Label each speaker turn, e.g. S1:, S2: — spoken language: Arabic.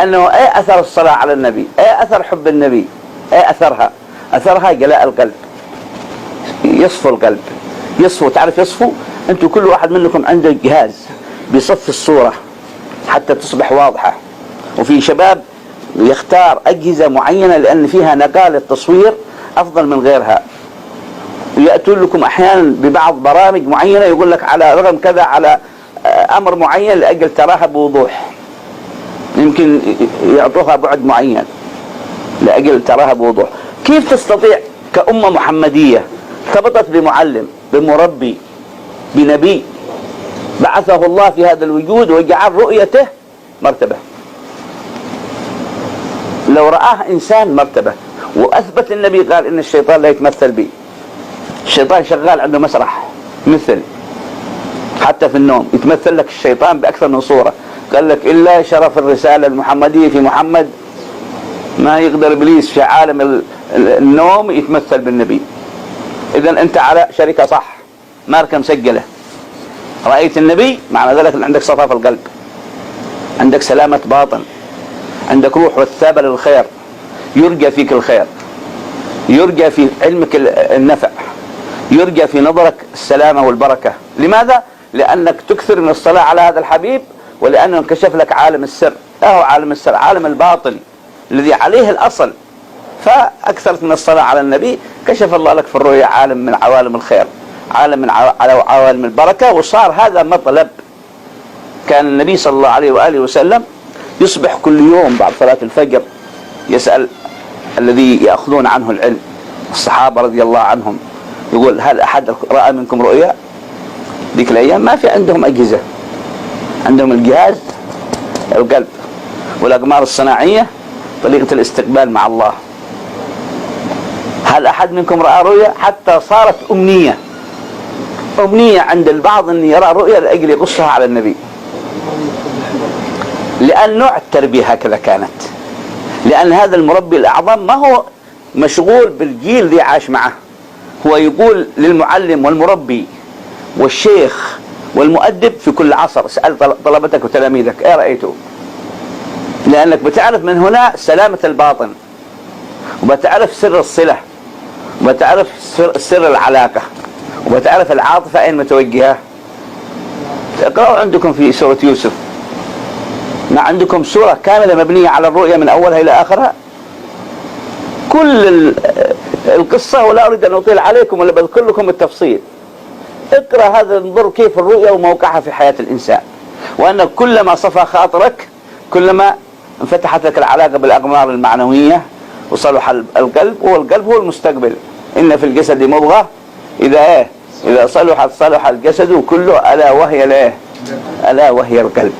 S1: لأنه أي أثر الصلاة على النبي، أي أثر حب النبي، أي أثرها؟ أثرها جلاء القلب، يصفو القلب، يصفو. تعرف يصفو؟ أنتم كل واحد منكم عنده جهاز بيصفي الصورة حتى تصبح واضحة. وفي شباب يختار أجهزة معينة لأن فيها نقاء للتصوير أفضل من غيرها. يأتون لكم أحيانا ببعض برامج معينة يقول لك على رقم كذا، على أمر معين لأجل تراها بوضوح، يمكن يعطوها بعد معين لأجل تراها بوضوح. كيف تستطيع كأمة محمدية ارتبطت بمعلم، بمربي، بنبي بعثه الله في هذا الوجود وجعل رؤيته مرتبة؟ لو رآه إنسان مرتبة. وأثبت النبي قال إن الشيطان لا يتمثل بي. الشيطان شغال عنده مسرح مثل، حتى في النوم يتمثل لك الشيطان بأكثر من صورة. قال لك إلا شرف الرسالة المحمدية في محمد ما يقدر إبليس في عالم النوم يتمثل بالنبي. إذن أنت على شركة صح، ماركة مسجلة. رأيت النبي معنى ذلك أن عندك صفاء في القلب، عندك سلامة باطن، عندك روح والثابة للخير، يرجى فيك الخير، يرجى في علمك النفع، يرجى في نظرك السلامة والبركة. لماذا؟ لأنك تكثر من الصلاة على هذا الحبيب، ولأنه انكشف لك عالم السر. هو عالم السر، عالم الباطل الذي عليه الأصل. فأكثرت من الصلاة على النبي، كشف الله لك في الرؤيا عالم من عوالم الخير، عالم من عوالم البركة، وصار هذا مطلب. كان النبي صلى الله عليه وآله وسلم يصبح كل يوم بعد صلاة الفجر يسأل الذي يأخذون عنه العلم، الصحابة رضي الله عنهم، يقول هل أحد رأى منكم رؤيا؟ ذيك الأيام ما في عندهم أجهزة، عندهم الجهاز القلب والأقمار الصناعية، طريقة الاستقبال مع الله. هل أحد منكم رأى رؤيا؟ حتى صارت أمنية عند البعض أن يرى رؤيا لأجل يقصها على النبي، لأن نوع التربية هكذا كانت. لأن هذا المربي الأعظم ما هو مشغول بالجيل ذي عاش معه، هو يقول للمعلم والمربي والشيخ والمؤدب في كل عصر اسأل طلبتك وتلاميذك ايه رأيته؟ لأنك بتعرف من هنا سلامة الباطن، وبتعرف سر الصلة، وبتعرف سر العلاقة، وبتعرف العاطفة أين متوجهة. اقرأوا عندكم في سورة يوسف، ما عندكم سورة كاملة مبنية على الرؤية من أولها إلى آخرها، كل القصة، ولا أريد أن أطيل عليكم ولا بذكر لكم التفصيل. اقرأ هذا، انظر كيف الرؤية وموقعها في حياة الإنسان، وأن كلما صفى خاطرك كلما انفتحت لك العلاقة بالأقمار المعنوية وصلح القلب، والقلب هو المستقبل. إن في الجسد مضغة إذا صلحت صلح الجسد كله، ألا وهي القلب.